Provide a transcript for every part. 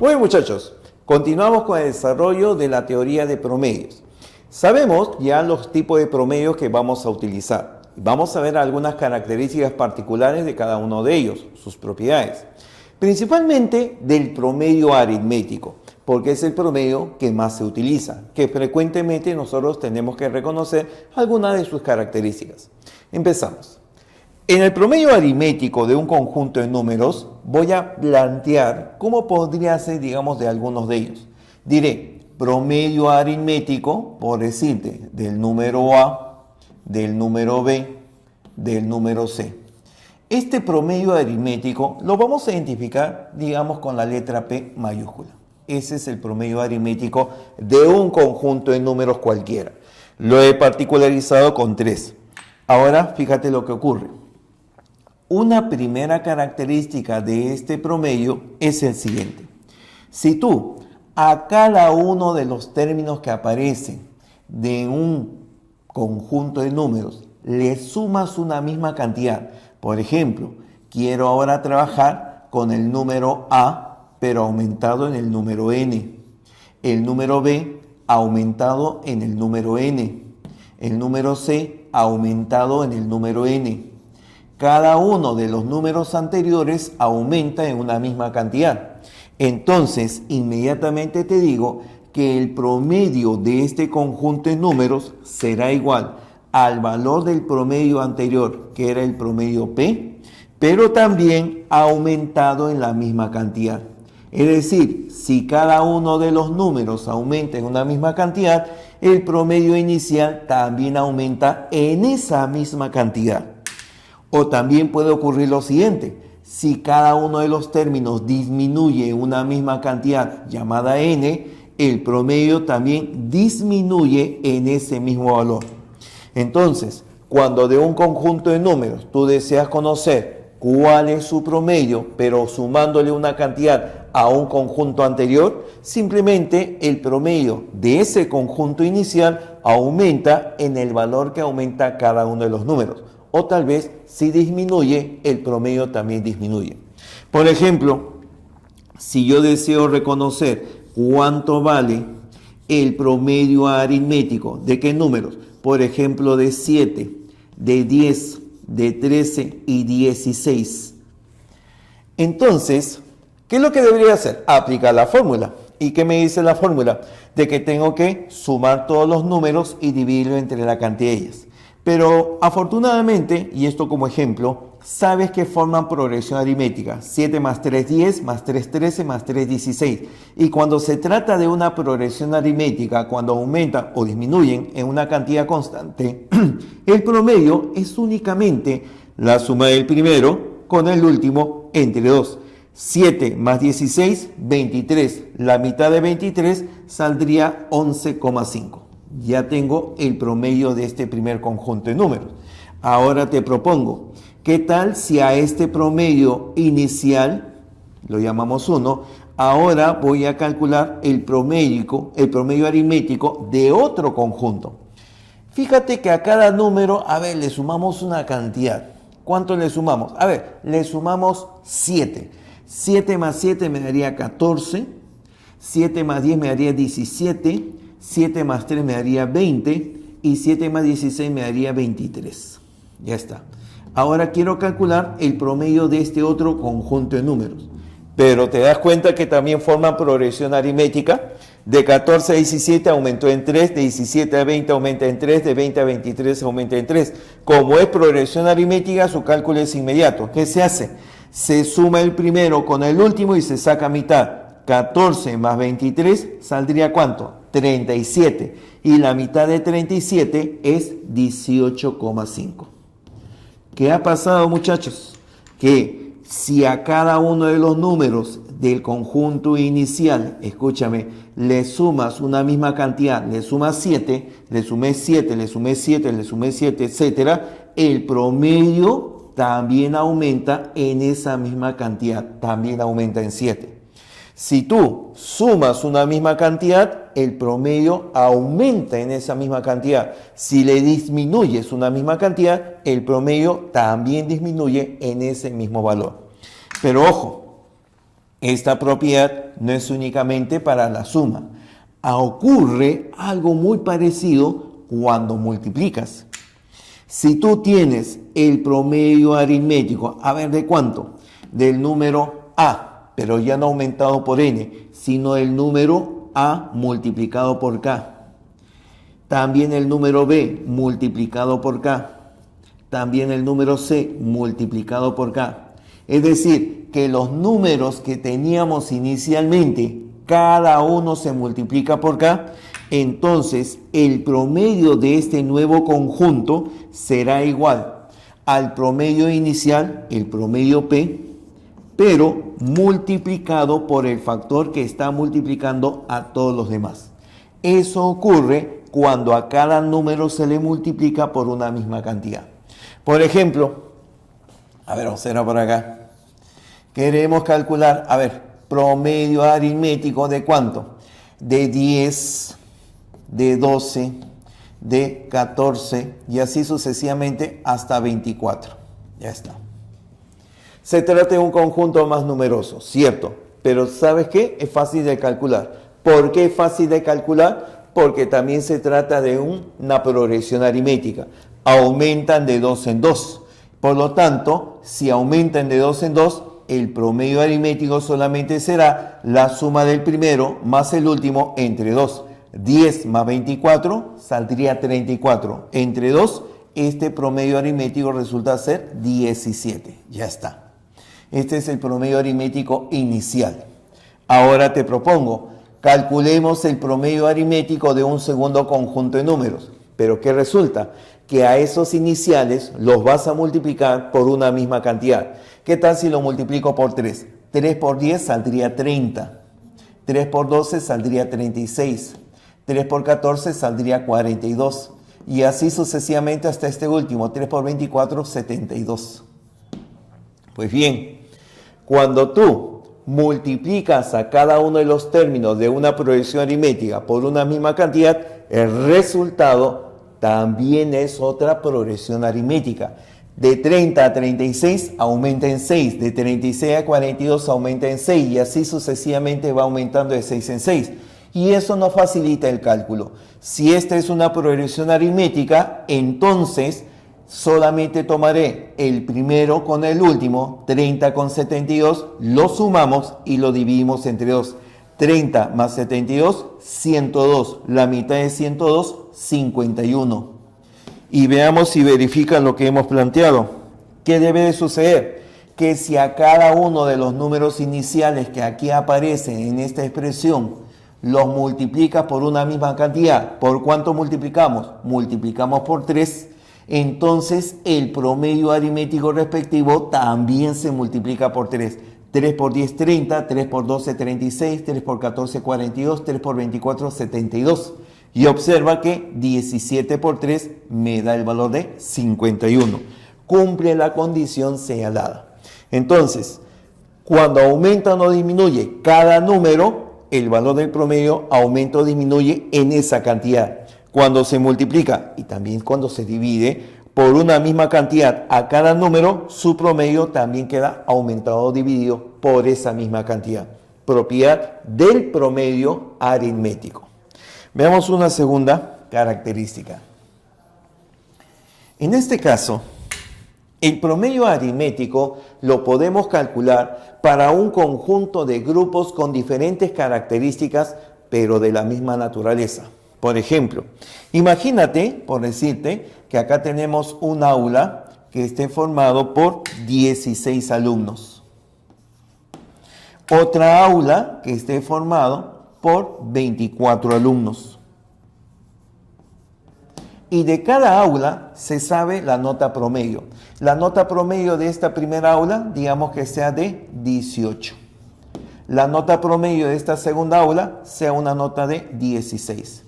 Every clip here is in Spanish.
Bueno, muchachos, continuamos con el desarrollo de la teoría de promedios. Sabemos ya los tipos de promedios que vamos a utilizar. Vamos a ver algunas características particulares de cada uno de ellos, sus propiedades. Principalmente del promedio aritmético, porque es el promedio que más se utiliza, que frecuentemente nosotros tenemos que reconocer algunas de sus características. Empezamos. En el promedio aritmético de un conjunto de números, voy a plantear cómo podría ser, digamos, de algunos de ellos. Diré promedio aritmético, por decirte, del número A, del número B, del número C. Este promedio aritmético lo vamos a identificar, digamos, con la letra P mayúscula. Ese es el promedio aritmético de un conjunto de números cualquiera. Lo he particularizado con 3. Ahora, fíjate lo que ocurre. Una primera característica de este promedio es el siguiente. Si tú a cada uno de los términos que aparecen de un conjunto de números le sumas una misma cantidad, por ejemplo, quiero ahora trabajar con el número A, pero aumentado en el número n, el número B aumentado en el número n, el número C aumentado en el número n. Cada uno de los números anteriores aumenta en una misma cantidad. Entonces, inmediatamente te digo que el promedio de este conjunto de números será igual al valor del promedio anterior, que era el promedio P, pero también aumentado en la misma cantidad. Es decir, si cada uno de los números aumenta en una misma cantidad, el promedio inicial también aumenta en esa misma cantidad. O también puede ocurrir lo siguiente, si cada uno de los términos disminuye una misma cantidad llamada n, el promedio también disminuye en ese mismo valor. Entonces, cuando de un conjunto de números tú deseas conocer cuál es su promedio, pero sumándole una cantidad a un conjunto anterior, simplemente el promedio de ese conjunto inicial aumenta en el valor que aumenta cada uno de los números. O tal vez, si disminuye, el promedio también disminuye. Por ejemplo, si yo deseo reconocer cuánto vale el promedio aritmético, ¿de qué números? Por ejemplo, de 7, de 10, de 13 y 16. Entonces, ¿qué es lo que debería hacer? Aplicar la fórmula. ¿Y qué me dice la fórmula? De que tengo que sumar todos los números y dividirlo entre la cantidad de ellas. Pero afortunadamente, y esto como ejemplo, sabes que forman progresión aritmética. 7 más 3, 10, más 3, 13, más 3, 16. Y cuando se trata de una progresión aritmética, cuando aumentan o disminuyen en una cantidad constante, el promedio es únicamente la suma del primero con el último entre 2. 7 más 16, 23. La mitad de 23 saldría 11,5. Ya tengo el promedio de este primer conjunto de números. Ahora te propongo, ¿qué tal si a este promedio inicial, lo llamamos 1, ahora voy a calcular el promedio aritmético de otro conjunto? Fíjate que a cada número, le sumamos una cantidad. ¿Cuánto le sumamos? Le sumamos 7. 7 más 7 me daría 14. 7 más 10 me daría 17. 7 más 3 me daría 20 y 7 más 16 me daría 23. Ya está. Ahora quiero calcular el promedio de este otro conjunto de números. Pero te das cuenta que también forman progresión aritmética. De 14 a 17 aumentó en 3, de 17 a 20 aumenta en 3, de 20 a 23 aumenta en 3. Como es progresión aritmética, su cálculo es inmediato. ¿Qué se hace? Se suma el primero con el último y se saca mitad. 14 más 23 saldría ¿cuánto? 37. Y la mitad de 37 es 18,5. ¿Qué ha pasado, muchachos? Que si a cada uno de los números del conjunto inicial, escúchame, le sumas una misma cantidad, le sumas 7, le sumé 7, le sumé 7, le sumé 7, etcétera, el promedio también aumenta en esa misma cantidad, también aumenta en 7. Si tú sumas una misma cantidad, el promedio aumenta en esa misma cantidad. Si le disminuyes una misma cantidad, el promedio también disminuye en ese mismo valor. Pero ojo, Esta propiedad no es únicamente para la suma. Ocurre algo muy parecido cuando multiplicas. Si tú tienes el promedio aritmético, a ver, ¿de cuánto? Del número A, pero ya no aumentado por n, sino el número A multiplicado por K. También el número B multiplicado por K. También el número C multiplicado por K. Es decir, que los números que teníamos inicialmente, cada uno se multiplica por K. Entonces, el promedio de este nuevo conjunto será igual al promedio inicial, el promedio P, pero multiplicado por el factor que está multiplicando a todos los demás. Eso ocurre cuando a cada número se le multiplica por una misma cantidad. Por ejemplo, a ver, observa por acá. Queremos calcular, a ver, promedio aritmético de ¿cuánto? De 10, de 12, de 14 y así sucesivamente hasta 24. Ya está. Se trata de un conjunto más numeroso, cierto, pero ¿sabes qué? Es fácil de calcular. ¿Por qué es fácil de calcular? Porque también se trata de una progresión aritmética. Aumentan de 2 en 2. Por lo tanto, si aumentan de 2 en 2, el promedio aritmético solamente será la suma del primero más el último entre 2. 10 más 24 saldría 34. Entre 2, este promedio aritmético resulta ser 17. Ya está. Este es el promedio aritmético inicial. Ahora te propongo, calculemos el promedio aritmético de un segundo conjunto de números. Pero ¿qué resulta? Que a esos iniciales los vas a multiplicar por una misma cantidad. ¿Qué tal si lo multiplico por 3? 3 por 10 saldría 30. 3 por 12 saldría 36. 3 por 14 saldría 42. Y así sucesivamente hasta este último. 3 por 24, 72. Pues bien, cuando tú multiplicas a cada uno de los términos de una progresión aritmética por una misma cantidad, el resultado también es otra progresión aritmética. De 30 a 36 aumenta en 6, de 36 a 42 aumenta en 6 y así sucesivamente va aumentando de 6 en 6. Y eso nos facilita el cálculo. Si esta es una progresión aritmética, entonces solamente tomaré el primero con el último, 30 con 72, lo sumamos y lo dividimos entre 2. 30 más 72, 102. La mitad de 102, 51. Y veamos si verifican lo que hemos planteado. ¿Qué debe de suceder? Que si a cada uno de los números iniciales que aquí aparecen en esta expresión los multiplicas por una misma cantidad, ¿por cuánto multiplicamos? Multiplicamos por 3. Entonces el promedio aritmético respectivo también se multiplica por 3. 3 por 10, 30, 3 por 12, 36, 3 por 14, 42, 3 por 24, 72. Y observa que 17 por 3 me da el valor de 51. Cumple la condición señalada. Entonces, cuando aumenta o disminuye cada número, el valor del promedio aumenta o disminuye en esa cantidad. Cuando se multiplica y también cuando se divide por una misma cantidad a cada número, su promedio también queda aumentado o dividido por esa misma cantidad. Propiedad del promedio aritmético. Veamos una segunda característica. En este caso, el promedio aritmético lo podemos calcular para un conjunto de grupos con diferentes características, pero de la misma naturaleza. Por ejemplo, imagínate, por decirte, que acá tenemos un aula que esté formado por 16 alumnos. Otra aula que esté formado por 24 alumnos. Y de cada aula se sabe la nota promedio. La nota promedio de esta primera aula, digamos que sea de 18. La nota promedio de esta segunda aula sea una nota de 16.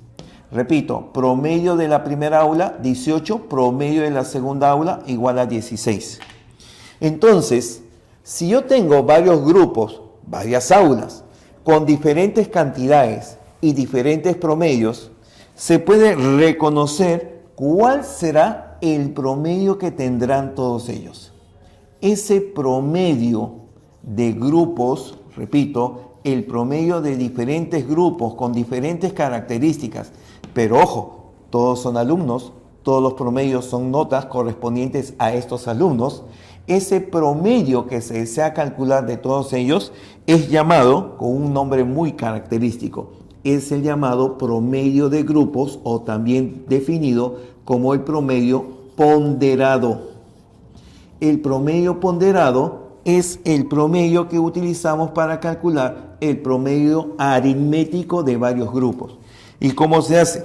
Repito, promedio de la primera aula, 18, promedio de la segunda aula igual a 16. Entonces, si yo tengo varios grupos, varias aulas, con diferentes cantidades y diferentes promedios, se puede reconocer cuál será el promedio que tendrán todos ellos. Ese promedio de grupos repito, el promedio de diferentes grupos con diferentes características. Pero ojo, todos son alumnos, todos los promedios son notas correspondientes a estos alumnos. Ese promedio que se desea calcular de todos ellos es llamado con un nombre muy característico. Es el llamado promedio de grupos o también definido como el promedio ponderado. El promedio ponderado es el promedio que utilizamos para calcular el promedio aritmético de varios grupos. ¿Y cómo se hace?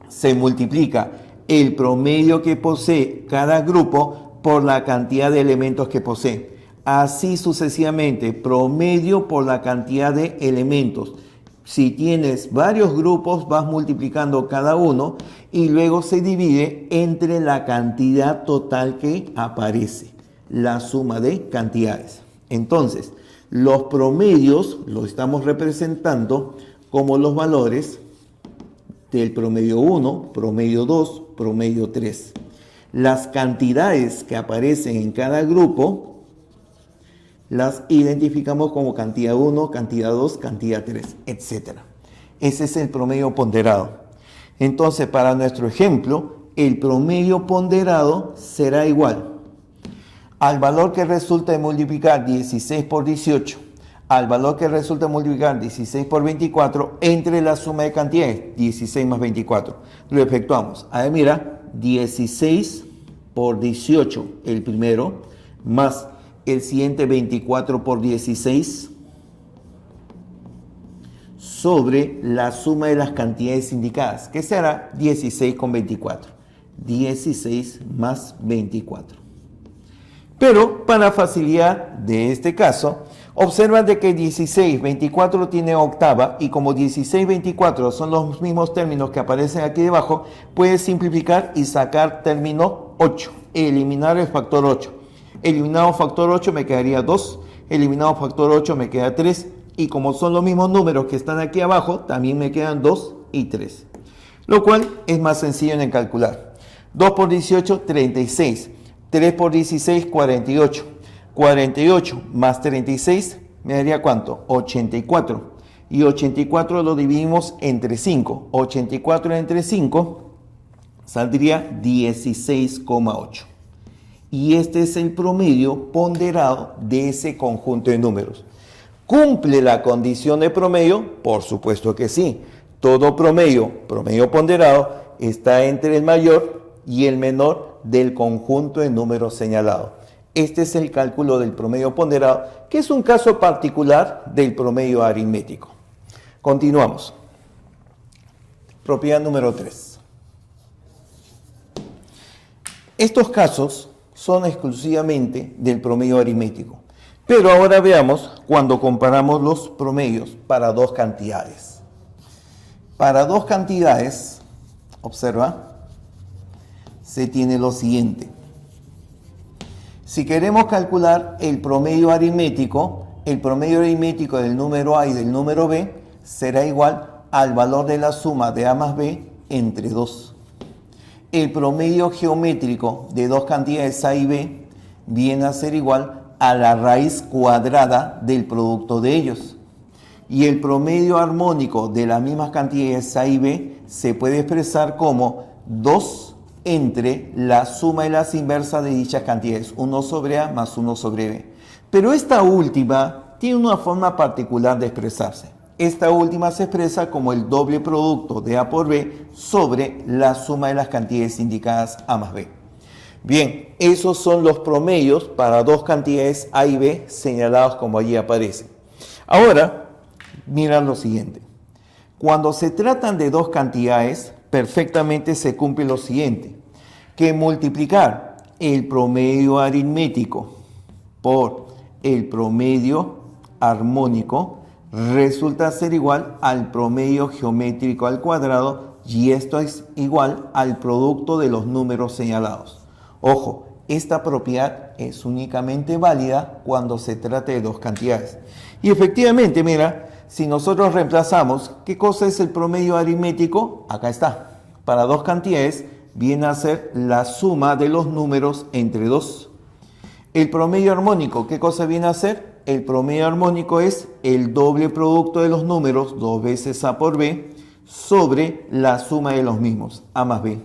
Se multiplica el promedio que posee cada grupo por la cantidad de elementos que posee. Así sucesivamente, promedio por la cantidad de elementos. Si tienes varios grupos, vas multiplicando cada uno y luego se divide entre la cantidad total que aparece, la suma de cantidades. Entonces, los promedios los estamos representando como los valores del promedio 1, promedio 2, promedio 3. Las cantidades que aparecen en cada grupo las identificamos como cantidad 1, cantidad 2, cantidad 3, etc. Ese es el promedio ponderado. Entonces, para nuestro ejemplo, el promedio ponderado será igual al valor que resulta de multiplicar 16 por 18, al valor que resulta de multiplicar 16 por 24 entre la suma de cantidades, 16 más 24. Lo efectuamos. A ver, mira, 16 por 18, el primero, más el siguiente 24 por 16, sobre la suma de las cantidades indicadas, que será 16 con 24. 16 más 24. Pero para facilidad de este caso, observa de que 16, 24 tiene octava y como 16, 24 son los mismos términos que aparecen aquí debajo, puedes simplificar y sacar término 8, eliminar el factor 8. Eliminado factor 8 me quedaría 2, eliminado factor 8 me queda 3 y como son los mismos números que están aquí abajo, también me quedan 2 y 3. Lo cual es más sencillo en calcular. 2 por 18, 36. 3 por 16, 48. 48 más 36 me daría ¿cuánto? 84. Y 84 lo dividimos entre 5. 84 entre 5 saldría 16,8. Y este es el promedio ponderado de ese conjunto de números. ¿Cumple la condición de promedio? Por supuesto que sí. Todo promedio ponderado, está entre el mayor y el menor del conjunto de números señalados. Este es el cálculo del promedio ponderado, que es un caso particular del promedio aritmético. Continuamos. Propiedad número 3. Estos casos son exclusivamente del promedio aritmético. Pero ahora veamos cuando comparamos los promedios para dos cantidades. Para dos cantidades, observa, se tiene lo siguiente. Si queremos calcular el promedio aritmético del número A y del número B será igual al valor de la suma de A más B entre 2. El promedio geométrico de dos cantidades A y B viene a ser igual a la raíz cuadrada del producto de ellos. Y el promedio armónico de las mismas cantidades A y B se puede expresar como 2 entre la suma de las inversas de dichas cantidades, 1 sobre A más 1 sobre B. Pero esta última tiene una forma particular de expresarse. Esta última se expresa como el doble producto de A por B sobre la suma de las cantidades indicadas A más B. Bien, esos son los promedios para dos cantidades A y B señalados como allí aparecen. Ahora, mira lo siguiente. Cuando se tratan de dos cantidades, perfectamente se cumple lo siguiente, que multiplicar el promedio aritmético por el promedio armónico resulta ser igual al promedio geométrico al cuadrado y esto es igual al producto de los números señalados. Ojo, esta propiedad es únicamente válida cuando se trate de dos cantidades. Y efectivamente, mira, si nosotros reemplazamos, ¿qué cosa es el promedio aritmético? Acá está. Para dos cantidades viene a ser la suma de los números entre 2. El promedio armónico, ¿qué cosa viene a ser? el promedio armónico es el doble producto de los números, 2 veces A por B, sobre la suma de los mismos, A más B.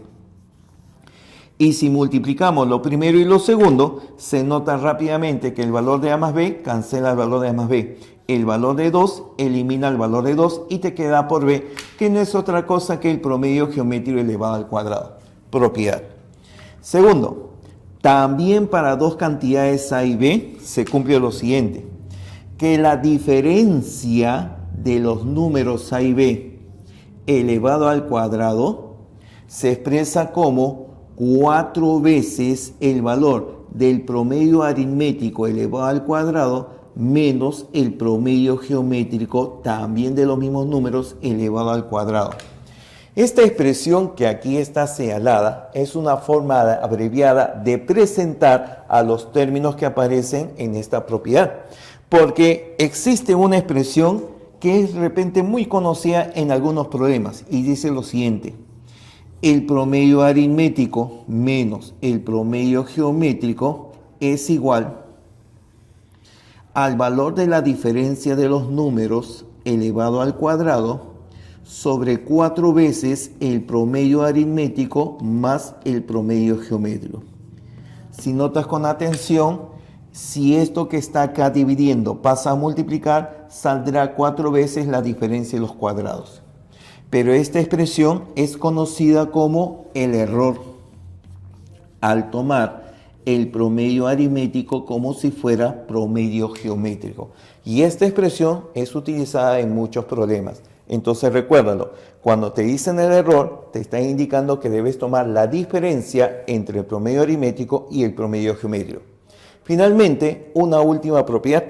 Y si multiplicamos lo primero y lo segundo, se nota rápidamente que el valor de A más B cancela el valor de A más B. El valor de 2 elimina el valor de 2 y te queda A por B, que no es otra cosa que el promedio geométrico elevado al cuadrado. Propiedad. Segundo, también para dos cantidades A y B se cumple lo siguiente, que la diferencia de los números A y B elevado al cuadrado se expresa como 4 veces el valor del promedio aritmético elevado al cuadrado menos el promedio geométrico también de los mismos números elevado al cuadrado. Esta expresión que aquí está señalada es una forma abreviada de presentar a los términos que aparecen en esta propiedad, porque existe una expresión que es de repente muy conocida en algunos problemas y dice lo siguiente: el promedio aritmético menos el promedio geométrico es igual al valor de la diferencia de los números elevado al cuadrado sobre 4 veces el promedio aritmético más el promedio geométrico. Si notas con atención, si esto que está acá dividiendo pasa a multiplicar, saldrá 4 veces la diferencia de los cuadrados. Pero esta expresión es conocida como el error, al tomar el promedio aritmético como si fuera promedio geométrico. Y esta expresión es utilizada en muchos problemas. Entonces recuérdalo, cuando te dicen el error, te están indicando que debes tomar la diferencia entre el promedio aritmético y el promedio geométrico. Finalmente, una última propiedad.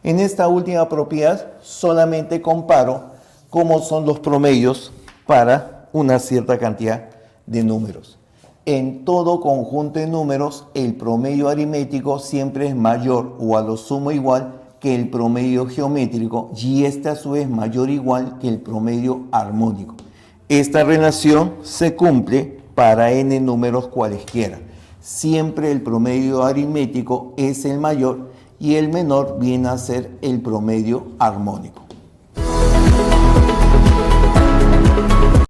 En esta última propiedad solamente comparo cómo son los promedios para una cierta cantidad de números. En todo conjunto de números, el promedio aritmético siempre es mayor o a lo sumo igual que el promedio geométrico, y este a su vez mayor o igual que el promedio armónico. Esta relación se cumple para n números cualesquiera. Siempre el promedio aritmético es el mayor y el menor viene a ser el promedio armónico.